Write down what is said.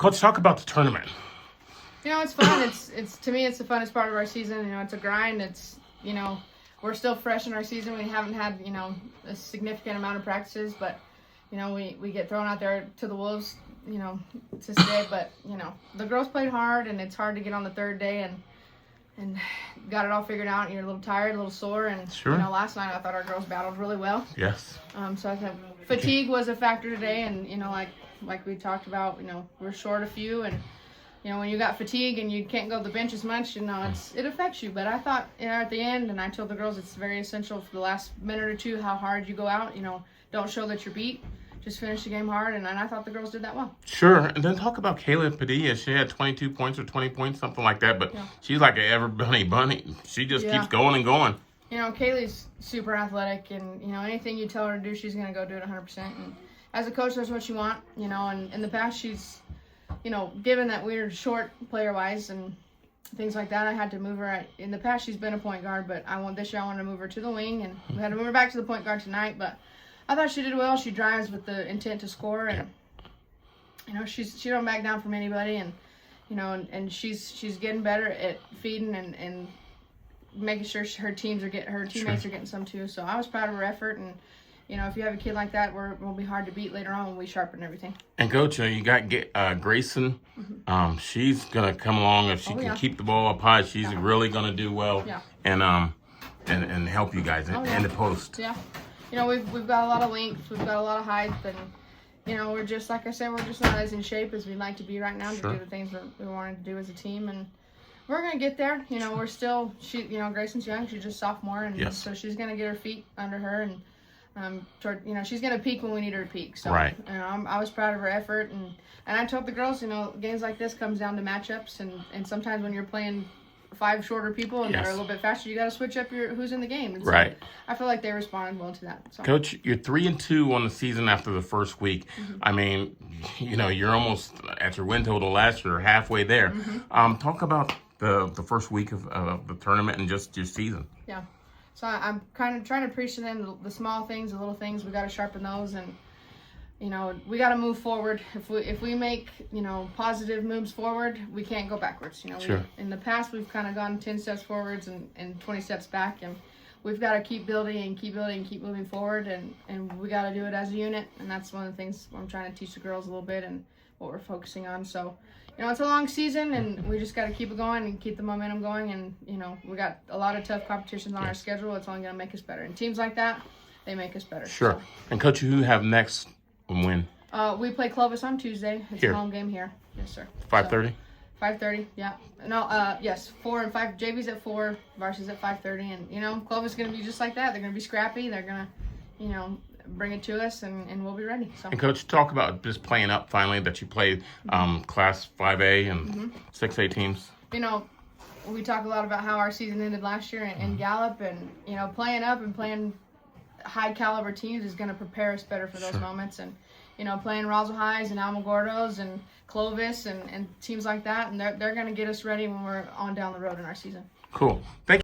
Coach, talk about the tournament. It's fun. It's to me, it's the funnest part of our season. It's a grind. It's, we're still fresh in our season. We haven't had, a significant amount of practices, but, we get thrown out there to the wolves, to stay. But, the girls played hard, and it's hard to get on the third day and got it all figured out. And you're a little tired, a little sore. And, Sure. Last night I thought our girls battled really well. Yes. So I think fatigue was a factor today. And, like we talked about, we're short a few. And, when you got fatigue and you can't go to the bench as much, it affects you. But I thought, at the end, and I told the girls it's very essential for the last minute or two how hard you go out. Don't show that you're beat. Just finish the game hard, and I thought the girls did that well. Sure. And then talk about Kayla Padilla. She had 22 points or 20 points, something like that. But she's like an ever bunny. She just keeps going and going. Kaylee's super athletic, and, anything you tell her to do, she's going to go do it 100%. And as a coach, that's what you want, and in the past, she's, given that we're short player-wise and things like that, I had to move her. In the past, she's been a point guard, but this year I wanted to move her to the wing, and we had to move her back to the point guard tonight, but I thought she did well. She drives with the intent to score, and, she don't back down from anybody, and, and she's getting better at feeding and making sure her teammates are getting some too. So I was proud of her effort, and if you have a kid like that, we'll be hard to beat later on when we sharpen everything. And Coach, you got Grayson. Mm-hmm. She's gonna come along if she can keep the ball up high. She's really gonna do well, and help you guys in the post. Yeah, we've got a lot of length, we've got a lot of height, and we're just, like I said, we're just not as in shape as we'd like to be right now to do the things that we wanted to do as a team, and we're gonna get there. We're still Grayson's young, she's just sophomore, and so she's gonna get her feet under her, and she's gonna peak when we need her to peak. So I was proud of her effort, and I told the girls, games like this comes down to matchups, and sometimes when you're playing 5 shorter people and they're a little bit faster, you got to switch up who's in the game. And so I feel like they responded well to that. So. Coach, you're 3-2 on the season after the first week. Mm-hmm. I mean, you're almost at your win total last year, halfway there. Mm-hmm. Talk about the first week of the tournament and just your season. Yeah. So I'm kind of trying to preach to them the small things, the little things. We got to sharpen those, and we got to move forward. If we make positive moves forward, we can't go backwards. In the past we've kind of gone 10 steps forwards and 20 steps back, and we've got to keep building and keep moving forward, and we got to do it as a unit. And that's one of the things I'm trying to teach the girls a little bit and what we're focusing on. So. It's a long season, and we just got to keep it going and keep the momentum going. And, we got a lot of tough competitions on our schedule. It's only going to make us better. And teams like that, they make us better. Sure. So. And, Coach, who you have next and when? We play Clovis on Tuesday. It's a home game here. Yes, sir. 5:30? So, 5:30, yeah. No, yes, 4 and 5. JV's at 4, Varsy's at 5:30. And, Clovis is going to be just like that. They're going to be scrappy. They're going to, bring it to us, and we'll be ready. So. And Coach, talk about just playing up finally that you played Class 5A and 6A teams. We talk a lot about how our season ended last year in Gallup, and playing up and playing high caliber teams is going to prepare us better for those moments. And playing Roswell Highs and Alamogordos and Clovis and teams like that, and they're going to get us ready when we're on down the road in our season. Cool. Thank you.